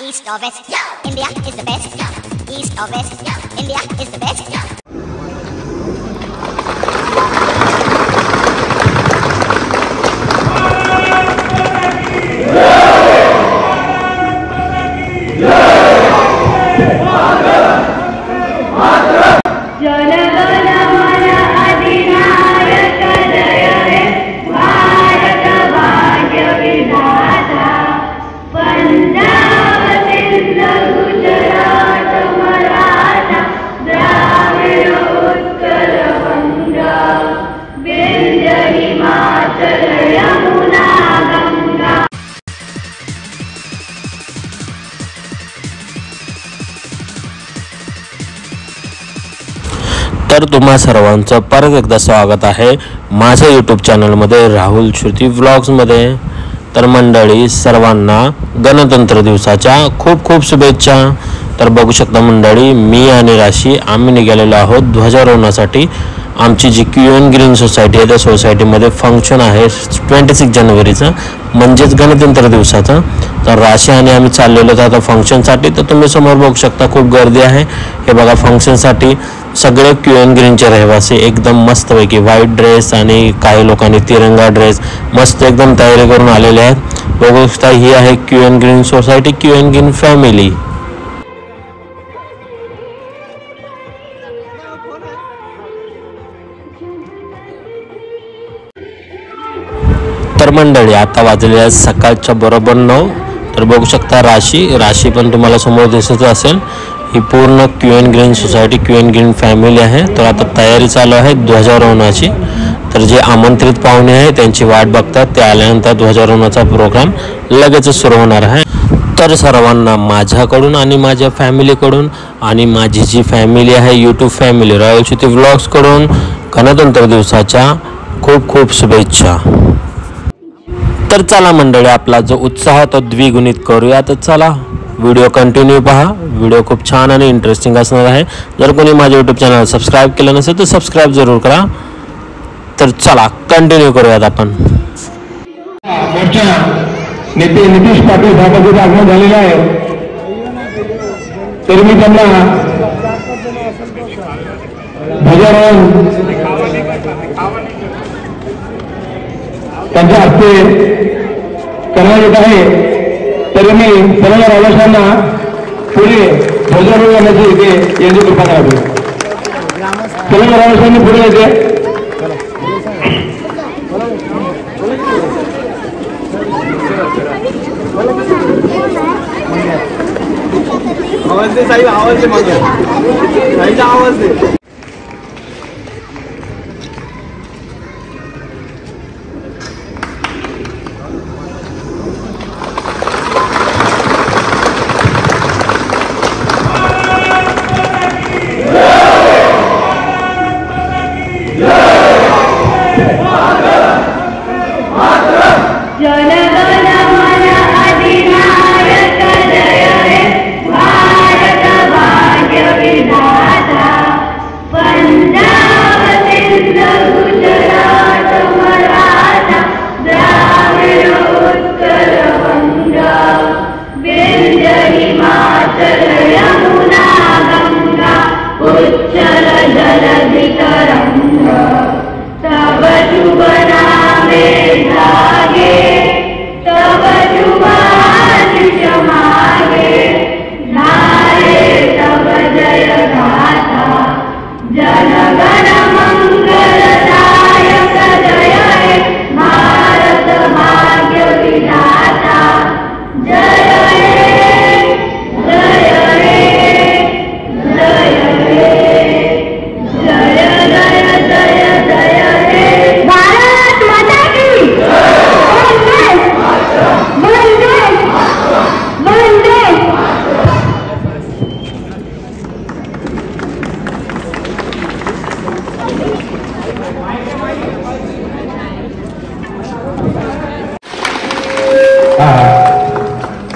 East or West, India is the best. East or West, India is the best. तर तुम्हा सर्वांचं परत एकदा स्वागत आहे माझ्या यूट्यूब चॅनलमध्ये राहुल श्रुती व्लॉग्समध्ये। तर मंडळी सर्वांना गणतंत्र दिवसाच्या खूप खूप शुभेच्छा। तर बघू शकता मंडळी, मी आणि राशी आम्ही निघालेलो आहोत ध्वजारोहणासाठी। आमची जी क्यूएन ग्रीन सोसायटी आहे त्या सोसायटीमध्ये फंक्शन आहे 26 जानेवारीचं, म्हणजेच गणतंत्र दिवसाचं। तर राशी आणि आम्ही चाललेलो आहोत आता फंक्शनसाठी। तर तुम्ही समोर बघू शकता खूप गर्दी आहे। हे बघा फंक्शनसाठी सगळे क्यूएन ग्रीनचे रहिवासी एकदम मस्तपैकी व्हाईट ड्रेस आणि काही लोकांनी तिरंगा ड्रेस मस्त एकदम तयारी करून आलेले आहेत। बघू शकता ही आहे QN green society, QN green family. तर मंडळी आता वाजले आहेत सकाळच्या बरोबर 9। तर बघू शकता राशी पण तुम्हाला समोर दिसत असेल। ही पूर्ण QN green society QN green family आहे। तर आता तयारी चालू आहे ध्वजारोहणाची। तर जे आमंत्रित पाहुणे आहेत त्यांची वाट बघतात, ते आल्यानंतर ध्वजारोहणाचा प्रोग्राम लगेच सुरू होणार आहे। तर सर्वांना माझ्याकडून आणि माझ्या फॅमिलीकडून आणि माझी जी फॅमिली आहे यूट्यूब फॅमिली राहुल श्रुती व्लॉग्सकडून गणतंत्र दिवसाच्या खूप खूप शुभेच्छा। तर चला मंडळी, आपला जो उत्साह तो द्विगुणित करूया। तर चला व्हिडिओ कंटिन्यू पहा, व्हिडिओ खूप छान आणि इंटरेस्टिंग असणार आहे। जर कोणी माझ्या यूट्यूब चॅनल सबस्क्राईब केलं नसेल तर सबस्क्राईब जरूर करा। तर चला कंटिन्यू करूयात आपण। मोर्चा नेते नितीश पाटील साहेबांचं आगमन झालेलं आहे, तर मी त्यांना ध्वजारोहण त्यांच्या हस्ते करण्यात येत आहे। तर मी सर्व रहिवाशांना पुढे ध्वजारोहण करण्याची इथे यांची कृपा करावी। सर्व रहिवाशांनी पुढे येते। आवाज दे साहेब, आवाज दे, माझा आवाज दे।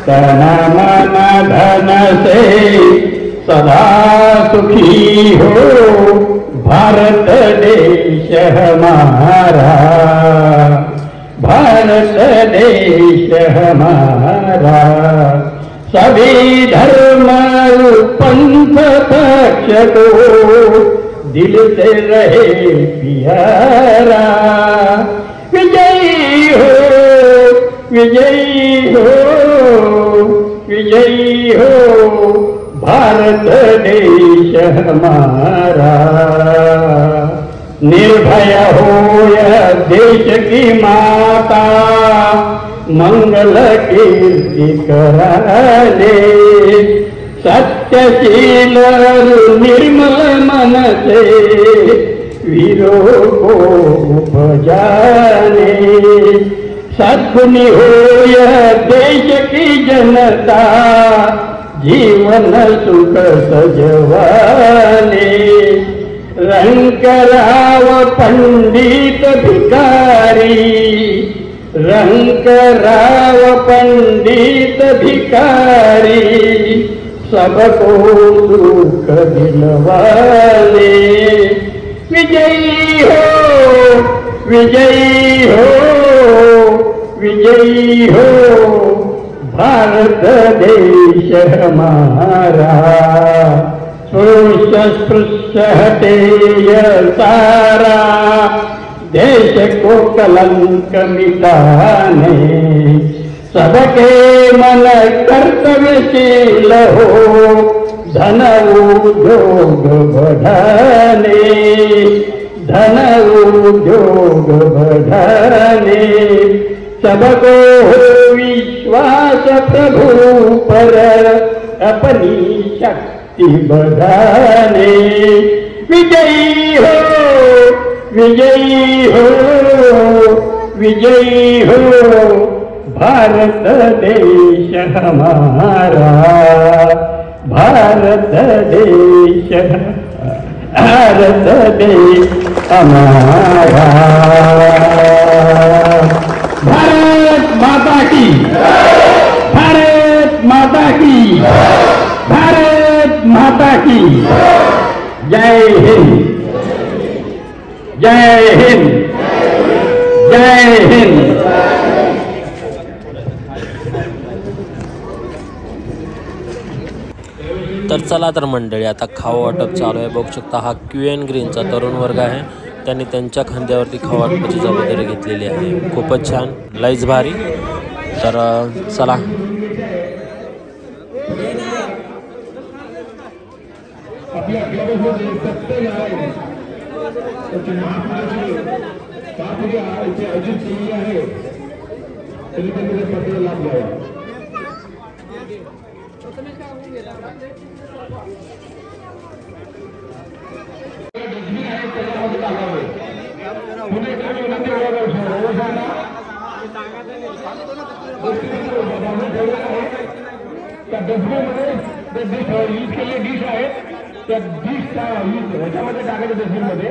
तन मन धन से सदा सुखी हो भारत देश हमारा, भारत देश हमारा। सभी धर्म पंथ रक्षको दिल से रहे प्यारा। विजयी हो विजयी हो विजयी हो भारत देश हमारा। निर्भय हो यह देश की माता, मंगल कीर्ति कराने। सत्यशील निर्मल मन से वीरों को उपजाने। सद्गुणी हो यह देश की जनता, जीवन सुख सजवाने। रंग राव पंडित भिकारी, रंग राव पंडित भिकारी, सबको सुख दिलवाले। विजयी हो विजयी हो विजयी हो भारत देश हमारा। स्पृश्य स्पृश्य हटे सारा, देश को कलंक मिटाने। सबके मन कर्तव्यशील हो, धन उद्योग बढ़ाने। धन उद्योग बढ़ाने। सबको हो विश्वास प्रभु पर, अपनी शक्ति बढ़ाने। विजयी हो विजयी हो विजयी हो भारत देश हमारा। भारत देश हमारा। भारत माता की, भारत माता की, भारत माता की जय हिंद, जय हिंद, जय हिंद। तर चला तर मंडळी, आता खाऊ वाटप चालू आहे. बघू शकता हा QN ग्रीनचा तरुण वर्ग आहे. त्यांनी त्यांच्या खांद्यावरती खाऊ वाटपाची जबाबदारी घेतलेली आहे. खूपच छान, लईच भारी. तर चला त्या डस्टबिनमध्ये जे डिश यूज केलेले डिश आहेत त्या डिशचा यूज ह्याच्यामध्ये टाकायचे डस्टबिनमध्ये.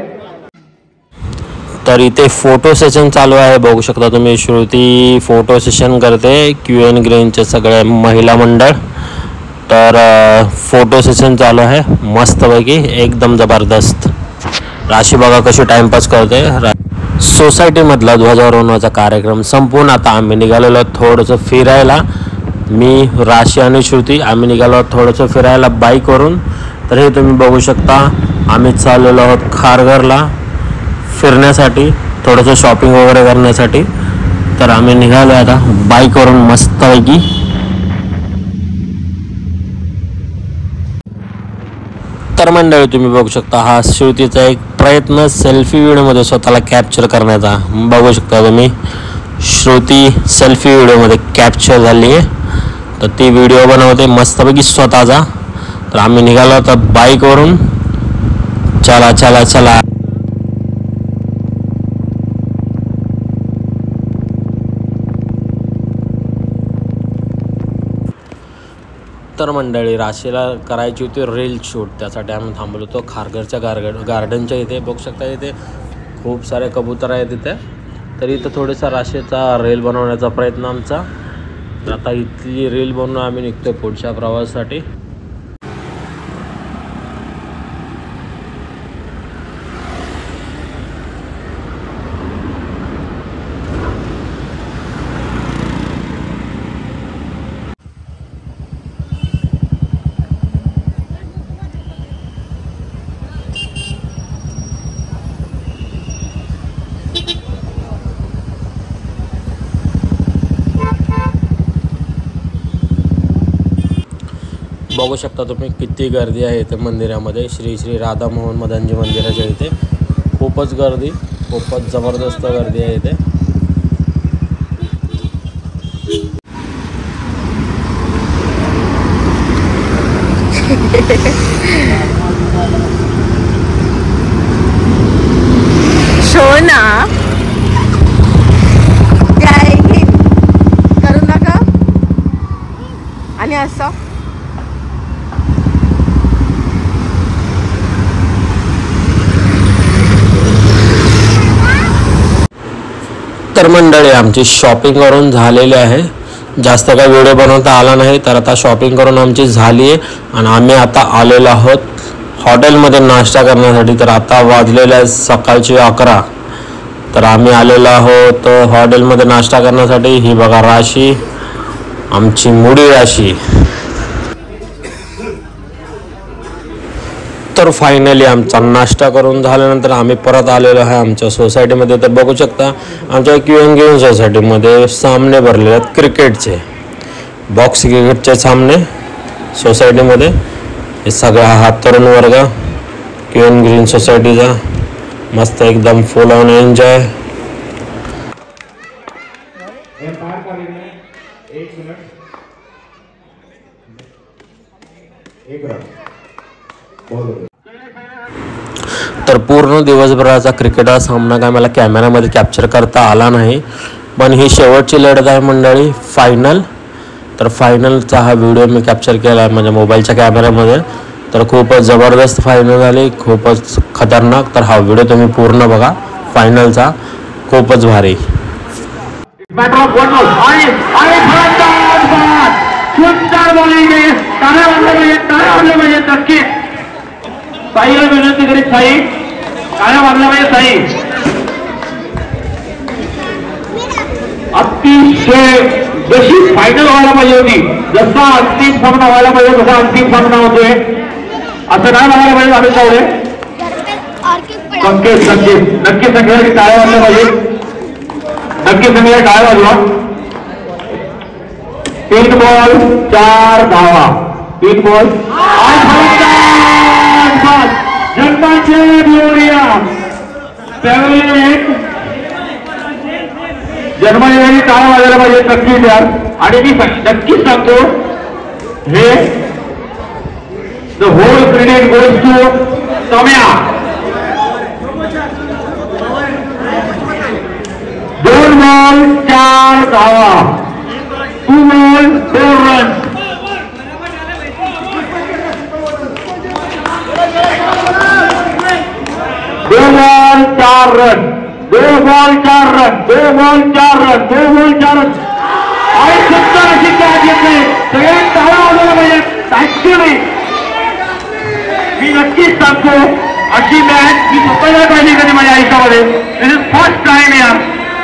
तर इथे फोटो सेशन चालू आहे. बघू शकता तुम्ही, श्रुती फोटो सेशन करते. QN ग्रीनचे सगळे महिला मंडळ. तर फोटो सेशन चालू आहे मस्तपैकी, एकदम जबरदस्त. राशी बघा कशी टाइमपास करते. सोसायटीमधला ध्वजारोहणाचा कार्यक्रम संपून आता आम्ही निघालेलो थोडंसं फिरायला. मी, राशी आणि श्रुती आम्ही निघालो थोडंसं फिरायला बाईकवरून. तर हे तुम्ही बघू शकता, आम्ही चाललेलो आहोत खारघरला फिरण्यासाठी, थोडंसं शॉपिंग वगैरे करण्यासाठी. तर आम्ही निघालो आता बाईकवरून मस्तपैकी. तर मंडळी तुम्ही बघू शकता, हा श्रुतीचा एक प्रयत्न सेल्फी व्हिडिओमध्ये स्वतःला कॅप्चर करण्याचा. बघू शकता तुम्ही, श्रुती सेल्फी व्हिडिओमध्ये कॅप्चर झाली आहे. तर ती व्हिडिओ बनवते मस्तपैकी स्वतःचा. तर आम्ही निघालो आता बाईकवरून. चला चला चला. तर मंडळी, राशीला करायची होती रील शूट, त्यासाठी आम्ही थांबलो होतो खारघरच्या गार्डनच्या इथे. बघू शकता इथे खूप सारे कबूतर आहेत इथे. तर इथं थोडासा राशीचा रील बनवण्याचा प्रयत्न आमचा. तर आता इथली रील बनवून आम्ही निघतो पुढच्या प्रवासासाठी. बघू शकता तुम्ही किती गर्दी आहे इथे मंदिरामध्ये. श्री श्री राधा मोहन मदनजी मंदिराच्या इथे खूपच गर्दी, खूपच जबरदस्त गर्दी आहे इथे. शोना करू नका. आणि असं तर मंडळी आमची शॉपिंग करून झालेली आहे. जास्त काही व्हिडिओ बनवता आला नाही, तर आता शॉपिंग करून आमची झाली आहे आणि आम्ही आता आलेलो आहोत हॉटेलमध्ये नाश्ता करण्यासाठी. तर आता वाजलेले आहे सकाळचे 11. तर आम्ही आलेलो आहोत हॉटेलमध्ये नाश्ता करण्यासाठी. ही बघा राशी, आमची मुडी राशी. तर फायनली आमचा नाश्ता करून झाल्यानंतर आम्ही परत आलेलो आहे आमच्या सोसायटीमध्ये. तर बघू शकता आमच्या क्यूएन गेम सोसायटीमध्ये सामने भरलेले आहेत क्रिकेटचे, बॉक्स क्रिकेटचे सामने सोसायटीमध्ये. हे सगळा हा तरुण वर्ग क्यूएन ग्रीन सोसायटीचा मस्त एकदम फुल ऑन एन्जॉय. तर पूर्ण दिवसभराचा क्रिकेटचा सामना काय मला कॅमेऱ्यामध्ये कॅप्चर करता आला नाही, पण ही शेवटची लढत आहे मंडळी, फायनल. तर फायनलचा हा व्हिडिओ मी कॅप्चर केला आहे माझ्या मोबाईलच्या कॅमेऱ्यामध्ये. तर खूपच जबरदस्त फायनल झाली, खूपच खतरनाक. तर हा व्हिडिओ तुम्ही पूर्ण बघा फायनलचा, खूपच भारी. साईला विनंती करीत साई काळ्या वाजला पाहिजे. साई अतिशय जशी फायनल व्हायला पाहिजे होती, जसा अंतिम सामना व्हायला पाहिजे तसा अंतिम सामना होतोय, असं नाही व्हायला पाहिजे. आम्ही चावले नक्कीच नक्कीच नक्की सगळ्यांनी टाळ्या वाजल्या पाहिजे, नक्की सगळ्या टाळ्या वाजवा. 3 बॉल 4 धावा, 3 बॉल जन्माचे ग्लोरिया जन्माची टाळ्या वाजायला पाहिजे नक्कीच यार. आणि मी नक्कीच सांगतो हे the whole credit goes to Samya. 2 ball 4 धावा, 2 बॉल 4 रन. दो ball 4 run, 2 ball 4 run, 2 ball 4 run, 2 ball 4 run. आणि 70 अशी कॅच घेतली, सगळ्यांनी टाळ्या वाजवल्या पाहिजे. ऍक्च्युअली मी नक्कीच सांगतो अशी मॅच मी स्वतःला पाहिजे कधी माझ्या आयुष्यामध्ये. दिस इज फर्स्ट टाइम यार.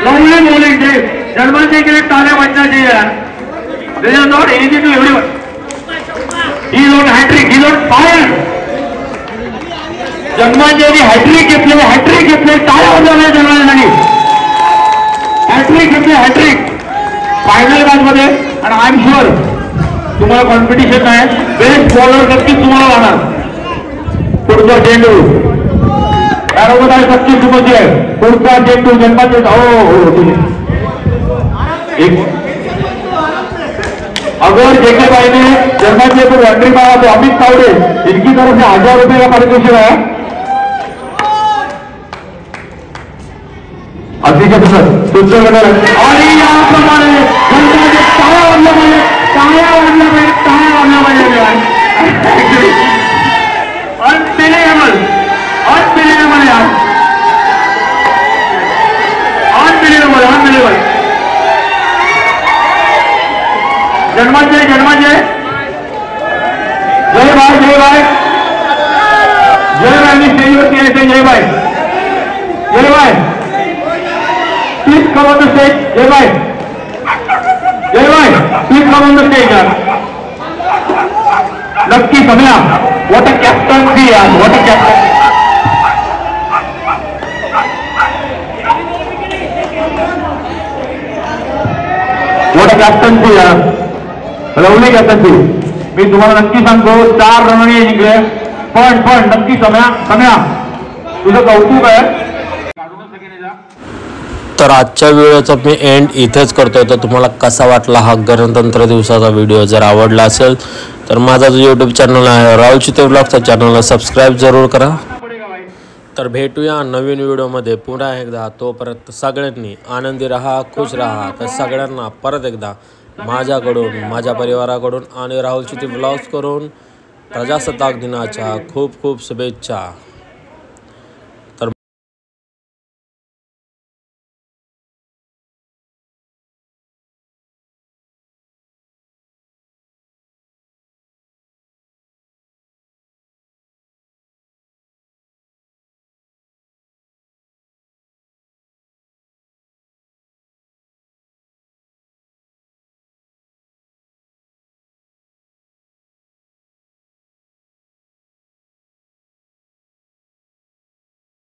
लवली बॉलिंग डे जर्मनचे केले टाळ्या वाजण्याचे यार. This is not anything to everyone. He is on hat-trick, he is on fire. जन्मांनी हॅट्रिक घेतले टाळ्या वाजवल्या जन्मांनी. हॅट्रिक घेतले, हॅट्रिक फायनल मॅच मध्ये. आणि आय एम शुअर तुम्हाला कॉम्पिटिशन आहे, बेस्ट बॉलर नक्कीच तुम्हाला राहणार. पुढचा चेंडू बरोबर आहे, नक्कीच समजते आहे. पुढचा चेंडू जन्माचे. अगर जेके भाई ने जन्माचे को रनरी मारा तो अमित तावड़े इनकी तरफ से 1000 रुपये का पारितोषिक है. अतिशय सुंदर आणि याप्रमाणे टाळ्या वाजल्या पाहिजे, टाळ्या वाजल्या पाहिजे, टाळ्या वाजल्या पाहिजे. अनबिलिव्हेबल, अनबिलिव्हेबल यार, अनबिलिव्हेबल, अनबिलिव्हेबल. जन्माचे जन्माचे जय भाई, जय भाई, जय भाई. मी स्टेजवरती यायचे. जय भाई, जय भाई. Please come on the stage, Jay bhai. Jay bhai, please come on the stage, yaar. Lucky Samya, what a captaincy, yaar. What a captain. What a captaincy, yaar. Lovely captaincy. मी तुम्हाला नक्की सांगतो 4 रनाने जिंकले. पण नक्की सम्या तुझं कौतुक आहे. तर आजच्या व्हिडिओचा मी एंड इथेच करतोय. तर तुम्हाला कसा वाटला हा गणतंत्र दिवसाचा व्हिडिओ? जर आवडला असेल तर माझा जो यूट्यूब चॅनल आहे राहुल चिते ब्लॉगचा चॅनलला सबस्क्राईब जरूर करा. तर भेटूया नवीन व्हिडिओमध्ये पुन्हा एकदा. तोपर्यंत सगळ्यांनी आनंदी राहा, खुश राहा. तर सगळ्यांना परत एकदा माझ्याकडून, माझ्या परिवाराकडून आणि राहुल चिते ब्लॉग्स करून प्रजासत्ताक दिनाच्या खूप खूप शुभेच्छा.